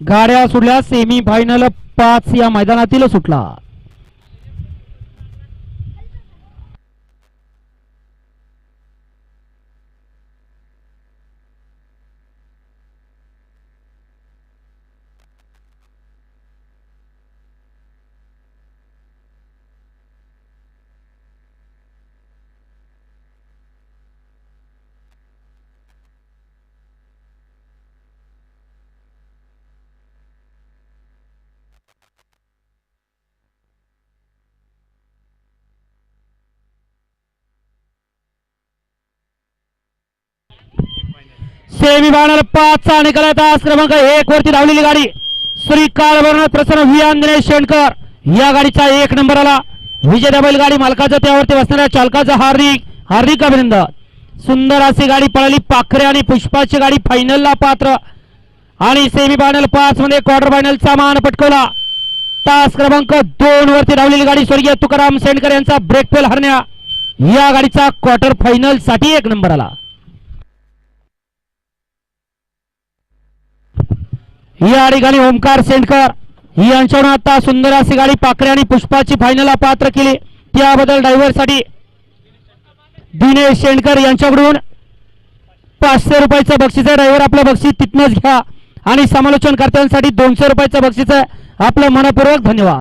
गाड्या सुटल्या semi final 5 या मैदानातील सुटला। सेमी फायनल 5 चा निकाल तास क्रमांक 1 वरती धावलेली गाडी श्री काळवर्ण प्रसन्न वियान दिनेश शेणकर या गाडीचा 1 नंबर आला। विजय बैलगाडी मालकाचं त्यावरती बसणाऱ्या चालकाचं हार्दिक हार्दिक अभिनंदन। सुंदर अशी गाडी पळाली। पाखरे आणि पुष्पाची गाडी फायनलला पात्र आणि सेमी फायनल 5 मध्ये क्वार्टर फायनलचा मान पटकवला। तास क्रमांक 2 वरती धावलेली गाडी स्वर्गीय तुकाराम शेणकर यांचा ब्रेक फेल हरण्या या गाडीचा क्वार्टर फायनल साठी 1 नंबर आला। या ठिकाणी ओमकार शेणकर यांच्याकडून आता सुंदर अशी गाडी पाखरे आणि पुष्पाची फायनलला पात्र केली, त्याबद्दल ड्रायव्हर साठी दिनेश शेणकर यांच्याकडून 500 रुपयाचं बक्षीस आहे। ड्रायव्हर आपलं बक्षीस तिथनच घ्या आणि समालोचन कर्त्यांसाठी 200 रुपयाचं बक्षीस आहे। आपलं मनपूर्वक धन्यवाद।